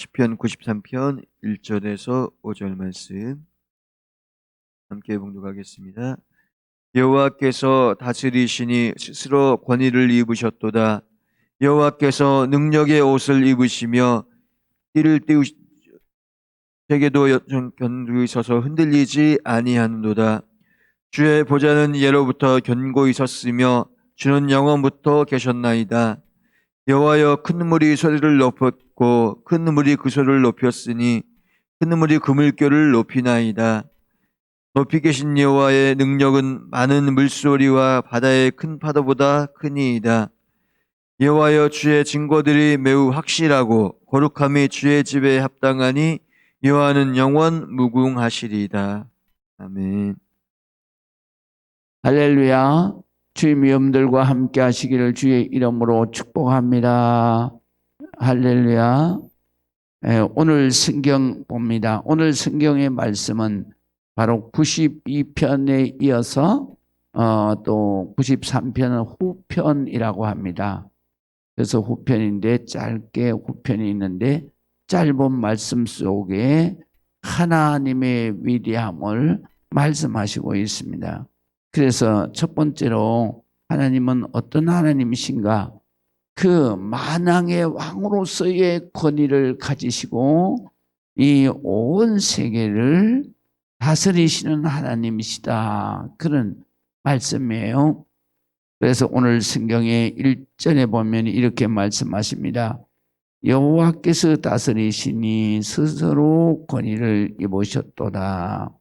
시편 93편 1절에서 5절 말씀 함께 봉독하겠습니다. 여호와께서 다스리시니 스스로 권위를 입으셨도다. 여호와께서 능력의 옷을 입으시며 띠를 띠우시 세계도 견고히 서서 흔들리지 아니하는도다. 주의 보좌는 예로부터 견고히 섰으며 주는 영원부터 계셨나이다. 여호와여, 큰 물이 소리를 높였고 큰 물이 그 소리를 높였으니 큰 물이 그 물결을 높이나이다. 높이 계신 여호와의 능력은 많은 물소리와 바다의 큰 파도보다 크니이다. 여호와여, 주의 증거들이 매우 확실하고 거룩함이 주의 집에 합당하니 여호와는 영원 무궁하시리이다. 아멘. 할렐루야. 주님이 여러분들과 함께 하시기를 주의 이름으로 축복합니다. 할렐루야. 오늘 성경 봅니다. 오늘 성경의 말씀은 바로 92편에 이어서 또 93편은 후편이라고 합니다. 그래서 후편인데 짧게 후편이 있는데 짧은 말씀 속에 하나님의 위대함을 말씀하시고 있습니다. 그래서 첫 번째로 하나님은 어떤 하나님이신가? 그 만왕의 왕으로서의 권위를 가지시고 이 온 세계를 다스리시는 하나님이시다. 그런 말씀이에요. 그래서 오늘 성경의 1절에 보면 이렇게 말씀하십니다. 여호와께서 다스리시니 스스로 권위를 입으셨도다.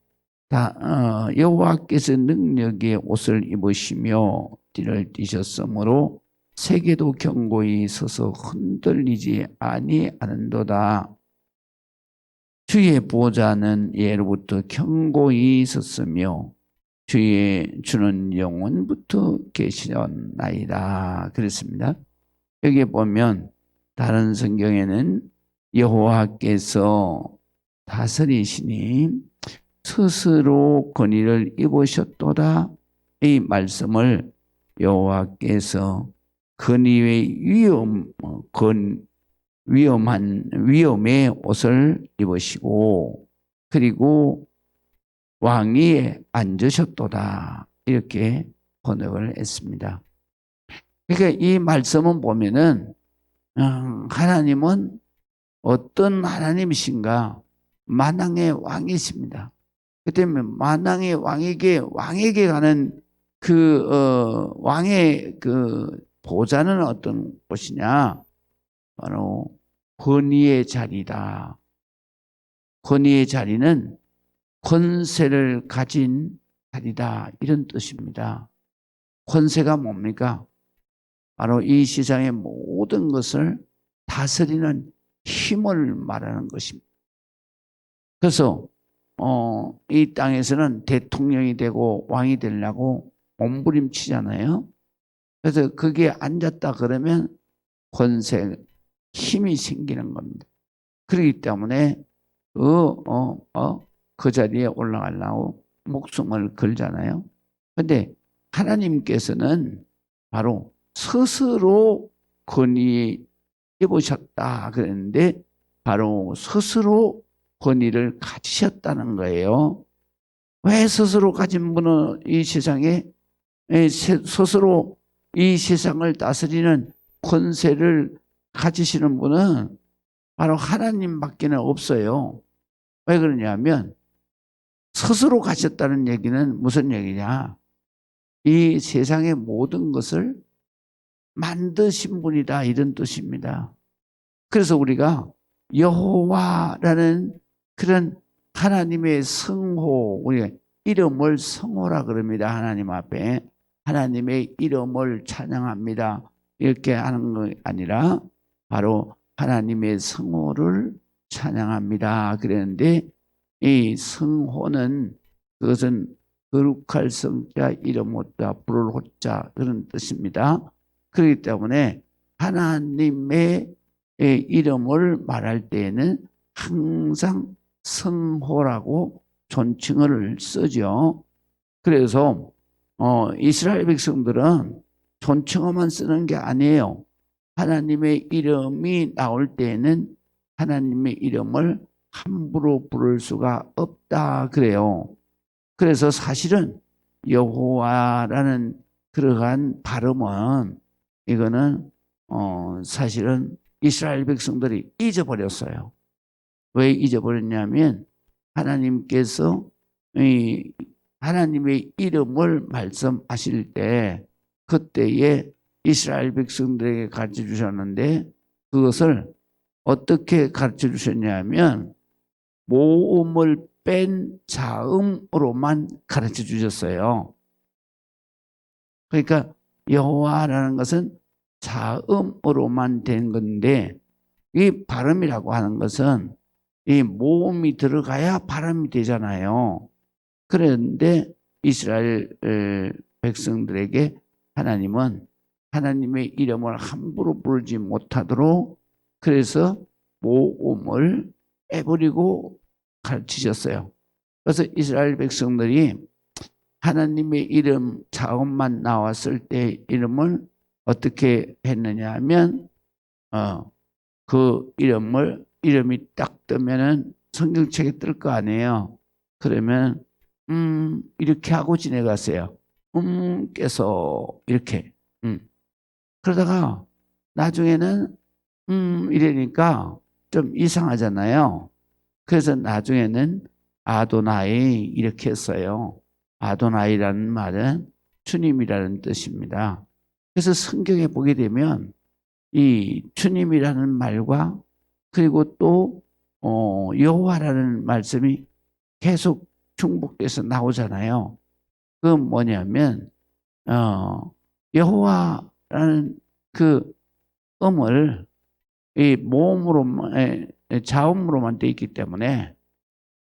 여호와께서 능력의 옷을 입으시며 띠를 띠셨으므로 세계도 견고히 서서 흔들리지 아니하는도다. 주의 보좌는 예로부터 견고히 섰으며 주는 영원부터 계시나이다. 그랬습니다. 여기 보면 다른 성경에는 여호와께서 다스리시니 스스로 권위를 입으셨도다. 이 말씀을 여호와께서 권위의 위엄의 옷을 입으시고 그리고 왕위에 앉으셨도다. 이렇게 번역을 했습니다. 그러니까 이 말씀은 보면은 하나님은 어떤 하나님이신가? 만왕의 왕이십니다. 그 때문에 만왕의 왕에게 가는 왕의 보좌는 어떤 곳이냐? 바로 권위의 자리다. 권위의 자리는 권세를 가진 자리다. 이런 뜻입니다. 권세가 뭡니까? 바로 이 세상의 모든 것을 다스리는 힘을 말하는 것입니다. 그래서 이 땅에서는 대통령이 되고 왕이 되려고 몸부림치잖아요. 그래서 거기에 앉았다 그러면 권세, 힘이 생기는 겁니다. 그렇기 때문에 그 자리에 올라가려고 목숨을 걸잖아요. 그런데 하나님께서는 바로 스스로 권위 입으셨다 그랬는데 바로 스스로 권위를 가지셨다는 거예요. 왜 스스로 가진 분은 이 세상에 스스로 이 세상을 다스리는 권세를 가지시는 분은 바로 하나님밖에는 없어요. 왜 그러냐면 스스로 가셨다는 얘기는 무슨 얘기냐? 이 세상의 모든 것을 만드신 분이다 이런 뜻입니다. 그래서 우리가 여호와라는 그런 하나님의 성호, 우리가 이름을 성호라 그럽니다. 하나님 앞에 하나님의 이름을 찬양합니다. 이렇게 하는 거 아니라 바로 하나님의 성호를 찬양합니다. 그랬는데 이 성호는 그것은 거룩할 성자 이름 호자 부를 호자 그런 뜻입니다. 그렇기 때문에 하나님의 이름을 말할 때에는 항상 성호라고 존칭을 쓰죠. 그래서 이스라엘 백성들은 존칭어만 쓰는 게 아니에요. 하나님의 이름이 나올 때에는 하나님의 이름을 함부로 부를 수가 없다 그래요. 그래서 사실은 여호와라는 그러한 발음은 이거는 사실은 이스라엘 백성들이 잊어버렸어요. 왜 잊어버렸냐면 하나님께서 이 하나님의 이름을 말씀하실 때 그때에 이스라엘 백성들에게 가르쳐 주셨는데 그것을 어떻게 가르쳐 주셨냐면 모음을 뺀 자음으로만 가르쳐 주셨어요. 그러니까 여호와라는 것은 자음으로만 된 건데 이 발음이라고 하는 것은 이 모음이 들어가야 발음이 되잖아요. 그런데 이스라엘 백성들에게 하나님은 하나님의 이름을 함부로 부르지 못하도록 그래서 모음을 빼버리고 가르치셨어요. 그래서 이스라엘 백성들이 하나님의 이름 자음만 나왔을 때 이름을 어떻게 했느냐 하면 그 이름이 딱 뜨면은 성경책에 뜰 거 아니에요. 그러면 이렇게 하고 지내갔어요. 깨서 이렇게 그러다가 나중에는 이러니까 좀 이상하잖아요. 그래서 나중에는 아도나이 이렇게 했어요. 아도나이라는 말은 주님이라는 뜻입니다. 그래서 성경에 보게 되면 이 주님이라는 말과 그리고 또 여호와라는 말씀이 계속 중복돼서 나오잖아요. 그건 뭐냐면 여호와라는 그 음을 이 모음으로만 자음으로만 돼 있기 때문에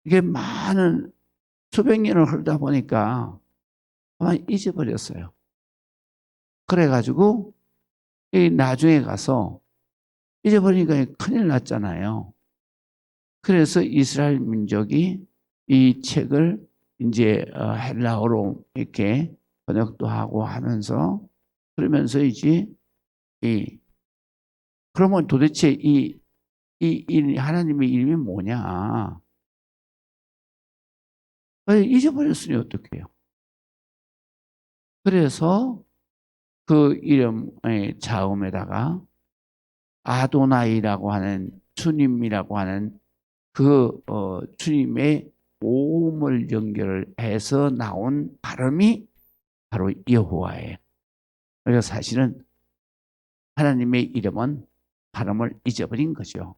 이게 많은 수백 년을 흐르다 보니까 아마 잊어버렸어요. 그래가지고 이 나중에 가서 잊어버리니까 큰일 났잖아요. 그래서 이스라엘 민족이 이 책을 이제 헬라어로 이렇게 번역도 하고 하면서 그러면서 이제 그러면 도대체 이 하나님의 이름이 뭐냐? 잊어버렸으니 어떡해요? 그래서 그 이름의 자음에다가 아도나이라고 하는 주님이라고 하는 그 주님의 모음을 연결해서 나온 발음이 바로 여호와예요. 그러니까 사실은 하나님의 이름은 발음을 잊어버린 거죠.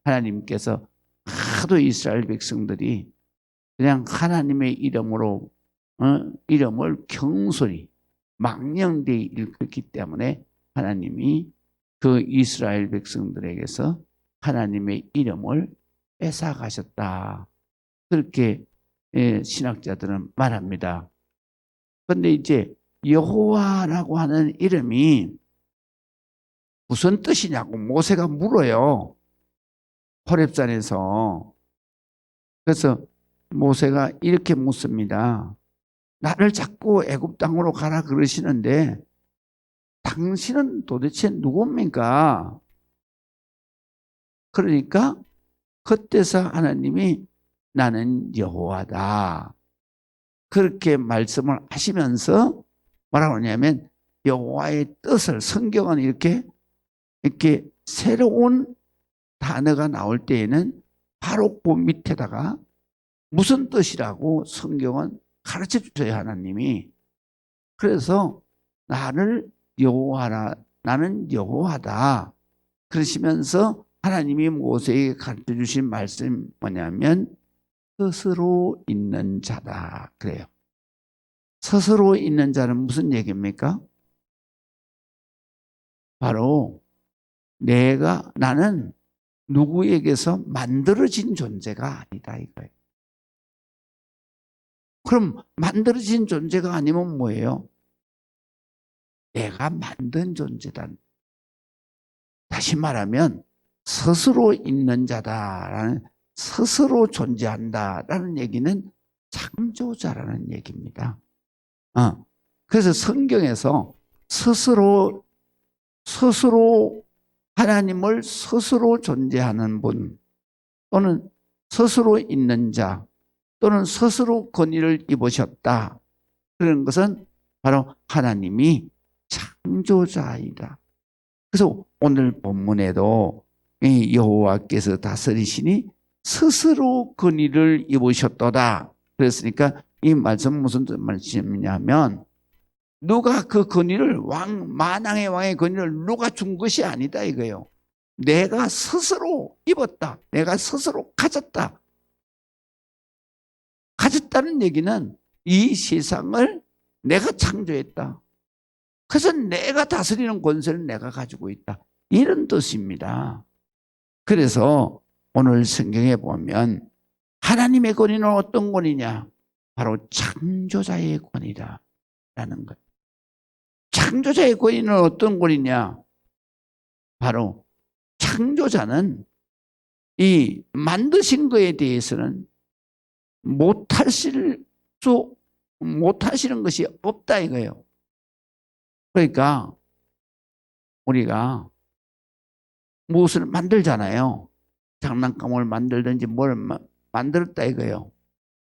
하나님께서 하도 이스라엘 백성들이 그냥 하나님의 이름으로 이름을 경솔히 망령되이 일컫기 때문에 하나님이 그 이스라엘 백성들에게서 하나님의 이름을 뺏어가셨다. 그렇게 신학자들은 말합니다. 그런데 이제 여호와라고 하는 이름이 무슨 뜻이냐고 모세가 물어요. 호렙산에서. 그래서 모세가 이렇게 묻습니다. 나를 자꾸 애굽 땅으로 가라 그러시는데 당신은 도대체 누굽니까? 그러니까 그때서 하나님이 나는 여호와다. 그렇게 말씀을 하시면서 뭐라고 하냐면 여호와의 뜻을 성경은 이렇게 새로운 단어가 나올 때에는 바로 그 밑에다가 무슨 뜻이라고 성경은 가르쳐 주셔요, 하나님이. 그래서 나를 여호와라, 나는 여호와다. 그러시면서 하나님이 모세에게 가르쳐 주신 말씀이 뭐냐면 스스로 있는 자다. 그래요. 스스로 있는 자는 무슨 얘기입니까? 바로 나는 누구에게서 만들어진 존재가 아니다 이거예요. 그럼 만들어진 존재가 아니면 뭐예요? 내가 만든 존재다. 다시 말하면 스스로 있는 자다라는 스스로 존재한다라는 얘기는 창조자라는 얘기입니다. 그래서 성경에서 스스로 하나님을 스스로 존재하는 분 또는 스스로 있는 자 또는 스스로 권위를 입으셨다. 그런 것은 바로 하나님이 창조자이다. 그래서 오늘 본문에도 이 여호와께서 다스리시니 스스로 권위를 입으셨도다. 그랬으니까 이 말씀 무슨 말씀이냐면 누가 그 권위를 만왕의 왕의 권위를 누가 준 것이 아니다 이거예요. 내가 스스로 입었다. 내가 스스로 가졌다. 가졌다는 얘기는 이 세상을 내가 창조했다. 그래서 내가 다스리는 권세를 내가 가지고 있다. 이런 뜻입니다. 그래서 오늘 성경에 보면 하나님의 권위는 어떤 권위냐? 바로 창조자의 권위다라는 것. 창조자의 권위는 어떤 권위냐? 바로 창조자는 이 만드신 것에 대해서는 못하시는 것이 없다 이거예요. 그러니까 우리가 무엇을 만들잖아요. 장난감을 만들든지 뭘 만들었다 이거예요.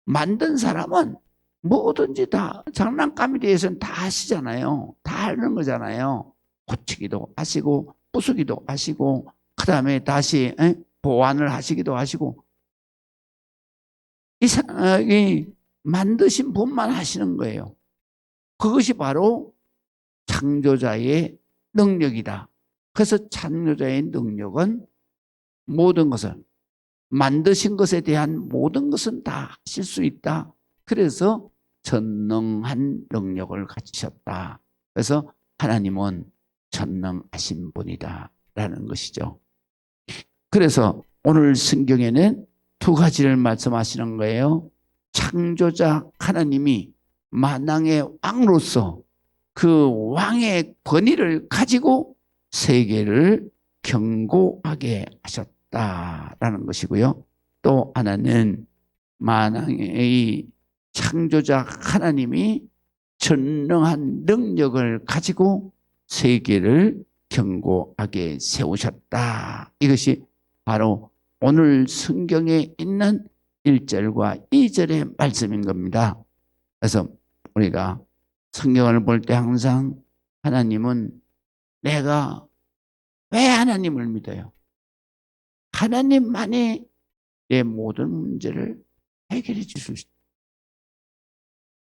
만든 사람은 뭐든지 다 장난감에 대해서는 다 하시잖아요. 다 하는 거잖아요. 고치기도 하시고 부수기도 하시고 그 다음에 다시 보완을 하시기도 하시고 이 만드신 분만 하시는 거예요. 그것이 바로 창조자의 능력이다. 그래서 창조자의 능력은 모든 것을 만드신 것에 대한 모든 것은 다 하실 수 있다. 그래서 전능한 능력을 가지셨다. 그래서 하나님은 전능하신 분이다 라는 것이죠. 그래서 오늘 성경에는 두 가지를 말씀하시는 거예요. 창조자 하나님이 만왕의 왕으로서 그 왕의 권위를 가지고 세계를 경고하게 하셨다라는 것이고요. 또 하나는 만왕의 창조자 하나님이 전능한 능력을 가지고 세계를 경고하게 세우셨다. 이것이 바로 오늘 성경에 있는 1절과 2절의 말씀인 겁니다. 그래서 우리가 성경을 볼 때 항상 하나님은 내가 왜 하나님을 믿어요? 하나님만이 내 모든 문제를 해결해 주실 수 있어요.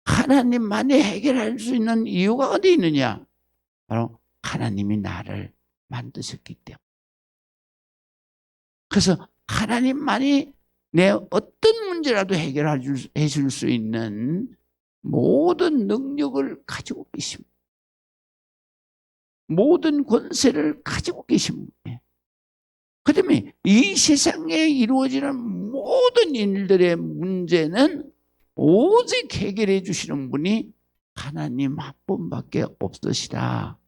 하나님만이 해결할 수 있는 이유가 어디 있느냐? 바로 하나님이 나를 만드셨기 때문에. 그래서 하나님만이 내 어떤 문제라도 해결해 줄 수 있는 모든 능력을 가지고 계십니다. 모든 권세를 가지고 계신 분이에요. 그 다음에 이 세상에 이루어지는 모든 일들의 문제는 오직 해결해 주시는 분이 하나님 한 분밖에 없으시다.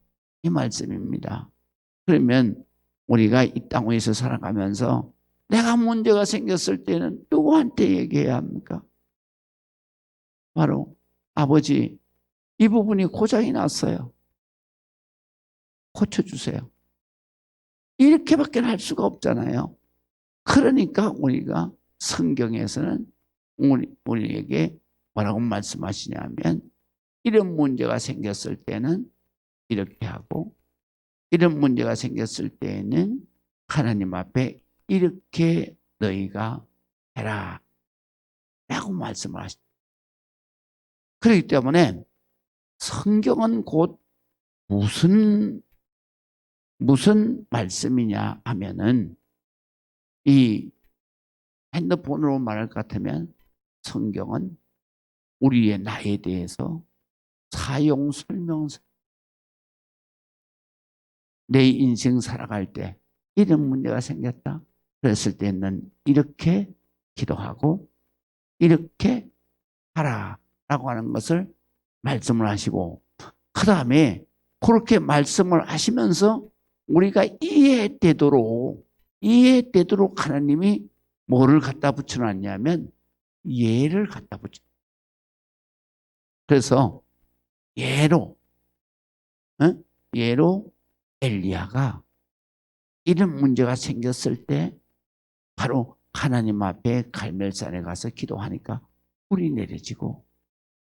이 말씀입니다. 그러면 우리가 이 땅 위에서 살아가면서 내가 문제가 생겼을 때는 누구한테 얘기해야 합니까? 바로 아버지, 이 부분이 고장이 났어요. 고쳐주세요. 이렇게밖에 할 수가 없잖아요. 그러니까 우리가 성경에서는 우리에게 뭐라고 말씀하시냐면 이런 문제가 생겼을 때는 이렇게 하고 이런 문제가 생겼을 때에는 하나님 앞에 이렇게 너희가 해라 라고 말씀을 하십니다. 그렇기 때문에 성경은 곧 무슨 말씀이냐 하면은 이 핸드폰으로 말할 것 같으면 성경은 우리의 나에 대해서 사용 설명서 내 인생 살아갈 때 이런 문제가 생겼다. 그랬을 때는 이렇게 기도하고 이렇게 하라라고 하는 것을 말씀을 하시고 그 다음에 그렇게 말씀을 하시면서 우리가 이해되도록 하나님이 뭐를 갖다 붙여놨냐면 예를 갖다 붙여. 그래서 예로 엘리야가 이런 문제가 생겼을 때 바로 하나님 앞에 갈멜산에 가서 기도하니까 불이 내려지고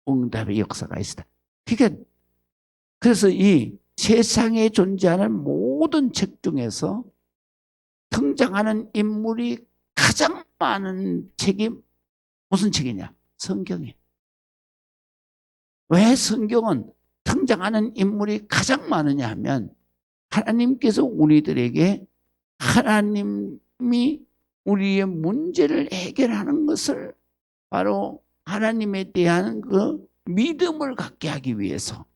응답의 역사가 있었다. 그러니까 그래서 이 세상에 존재하는 모든 책 중에서 등장하는 인물이 가장 많은 책이 무슨 책이냐? 성경이에요. 왜 성경은 등장하는 인물이 가장 많으냐 하면 하나님께서 우리들에게 하나님이 우리의 문제를 해결하는 것을 바로 하나님에 대한 그 믿음을 갖게 하기 위해서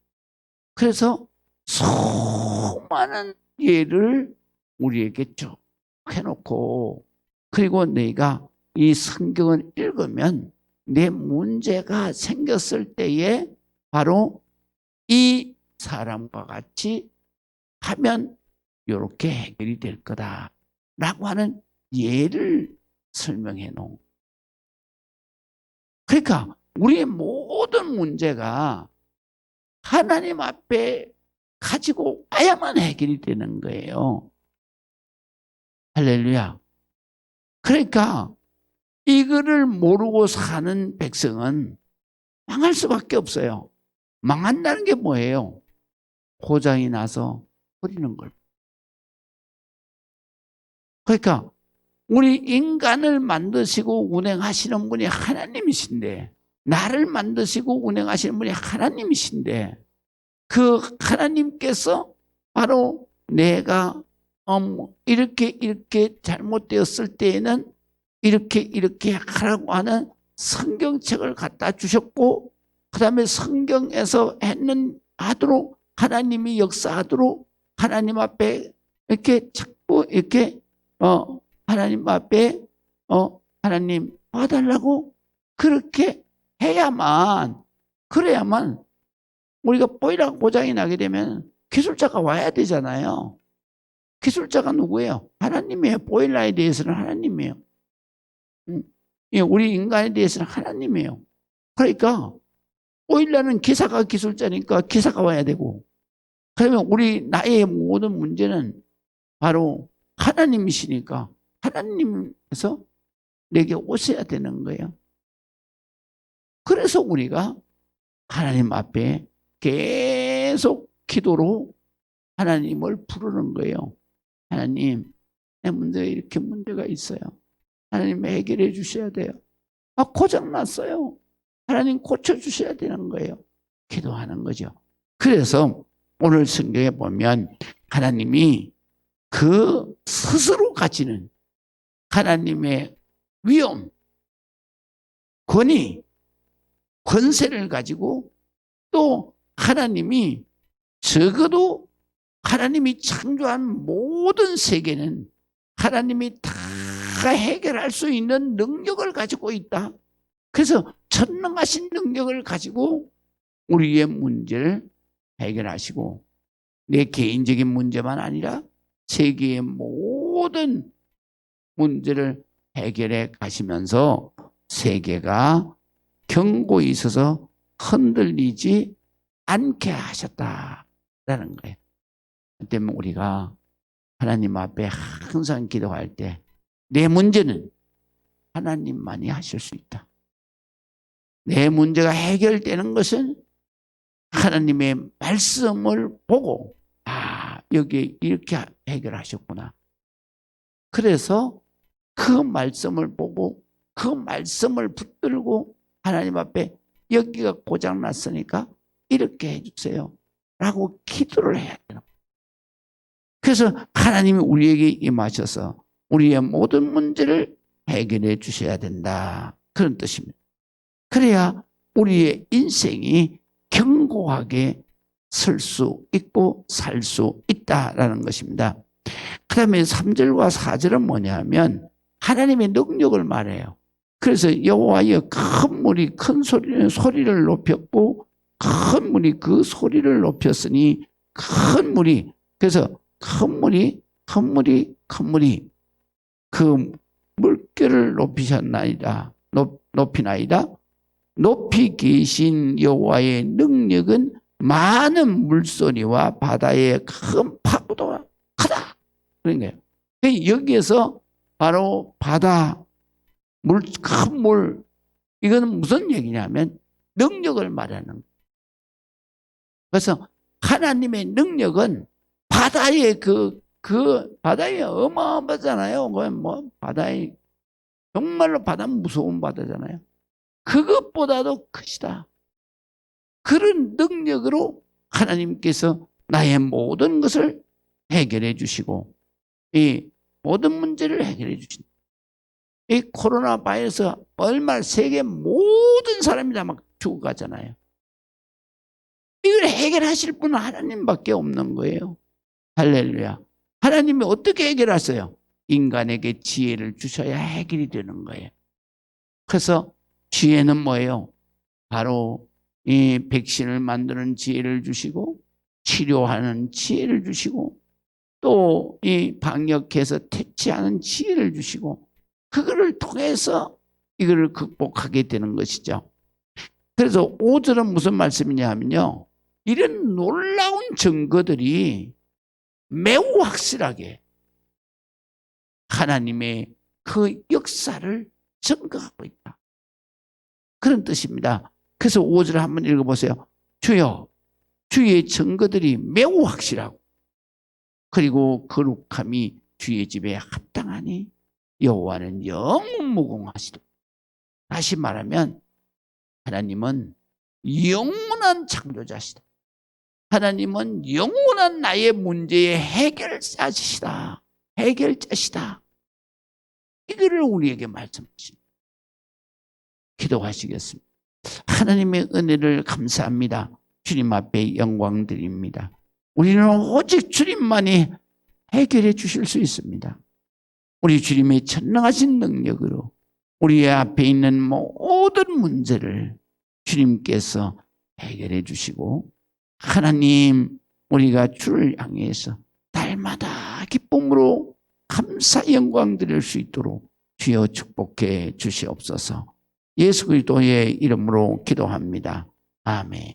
그래서 수많은 예를 우리에게 쭉 해놓고 그리고 내가 이 성경을 읽으면 내 문제가 생겼을 때에 바로 이 사람과 같이 하면 이렇게 해결이 될 거다라고 하는 예를 설명해 놓은. 그러니까 우리의 모든 문제가 하나님 앞에 가지고 와야만 해결이 되는 거예요. 할렐루야. 그러니까 이거를 모르고 사는 백성은 망할 수밖에 없어요. 망한다는 게 뭐예요? 고장이 나서 버리는 걸. 그러니까 우리 인간을 만드시고 운행하시는 분이 하나님이신데 나를 만드시고 운행하시는 분이 하나님이신데 그 하나님께서 바로 내가 이렇게 잘못되었을 때에는 이렇게 하라고 하는 성경책을 갖다 주셨고 그 다음에 성경에서 하도록 하나님이 역사하도록 하나님 앞에 이렇게 자꾸 이렇게 하나님 앞에 하나님 봐달라고 그렇게 그래야만 우리가 보일러가 고장이 나게 되면 기술자가 와야 되잖아요. 기술자가 누구예요? 하나님이에요. 보일러에 대해서는 하나님이에요. 우리 인간에 대해서는 하나님이에요. 그러니까 보일러는 기사가 기술자니까 기사가 와야 되고 그러면 나의 모든 문제는 바로 하나님이시니까 하나님께서 내게 오셔야 되는 거예요. 그래서 우리가 하나님 앞에 계속 기도로 하나님을 부르는 거예요. 하나님, 내 문제가 이렇게 문제가 있어요. 하나님 해결해 주셔야 돼요. 고장났어요. 하나님 고쳐주셔야 되는 거예요. 기도하는 거죠. 그래서 오늘 성경에 보면 하나님이 그 스스로 가지는 하나님의 위엄, 권위, 권세를 가지고 또 하나님이 적어도 하나님이 창조한 모든 세계는 하나님이 다 해결할 수 있는 능력을 가지고 있다. 그래서 전능하신 능력을 가지고 우리의 문제를 해결하시고 내 개인적인 문제만 아니라 세계의 모든 문제를 해결해 가시면서 세계가 견고히 있어서 흔들리지 않게 하셨다라는 거예요. 그 때문에 우리가 하나님 앞에 항상 기도할 때 내 문제는 하나님만이 하실 수 있다. 내 문제가 해결되는 것은 하나님의 말씀을 보고 여기 이렇게 해결하셨구나. 그래서 그 말씀을 보고 그 말씀을 붙들고 하나님 앞에 여기가 고장났으니까 이렇게 해주세요 라고 기도를 해야 돼요. 그래서 하나님이 우리에게 임하셔서 우리의 모든 문제를 해결해 주셔야 된다. 그런 뜻입니다. 그래야 우리의 인생이 견고하게 설 수 있고 살 수 있다라는 것입니다. 그 다음에 3절과 4절은 뭐냐면 하나님의 능력을 말해요. 그래서 여호와의 큰 물이 큰 소리를 높였고 큰 물이 그 소리를 높였으니 큰 물이 그래서 큰 물이 그 물결을 높이나이다. 높이 계신 여호와의 능력은 많은 물소리와 바다의 큰 파도와 크다. 그런 거예요. 여기에서 바로 바다, 큰 물, 이거는 무슨 얘기냐면 능력을 말하는 거예요. 그래서 하나님의 능력은 바다에 바다에 어마어마하잖아요. 바다에, 정말로 바다는 무서운 바다잖아요. 그것보다도 크시다. 그런 능력으로 하나님께서 나의 모든 것을 해결해 주시고, 이 모든 문제를 해결해 주신다. 이 코로나 바이러스 얼마 세계 모든 사람이 다 막 죽어가잖아요. 이걸 해결하실 분은 하나님밖에 없는 거예요. 할렐루야. 하나님이 어떻게 해결하세요? 인간에게 지혜를 주셔야 해결이 되는 거예요. 그래서 지혜는 뭐예요? 바로 이 백신을 만드는 지혜를 주시고, 치료하는 지혜를 주시고, 또 이 방역해서 퇴치하는 지혜를 주시고, 그거를 통해서 이거를 극복하게 되는 것이죠. 그래서 5절은 무슨 말씀이냐 하면요, 이런 놀라운 증거들이 매우 확실하게 하나님의 그 역사를 증거하고 있다, 그런 뜻입니다. 그래서 5절을 한번 읽어보세요. 주여, 주의 증거들이 매우 확실하고 그리고 거룩함이 주의 집에 합당하니 여호와는 영원 무궁하시다. 다시 말하면 하나님은 영원한 창조자시다. 하나님은 영원한 나의 문제의 해결자시다. 해결자시다. 이거를 우리에게 말씀하십니다. 기도하시겠습니다. 하나님의 은혜를 감사합니다. 주님 앞에 영광 드립니다. 우리는 오직 주님만이 해결해 주실 수 있습니다. 우리 주님의 전능하신 능력으로 우리 앞에 있는 모든 문제를 주님께서 해결해 주시고, 하나님, 우리가 주를 향해서 날마다 기쁨으로 감사 영광 드릴 수 있도록 주여 축복해 주시옵소서. 예수 그리스도의 이름으로 기도합니다. 아멘.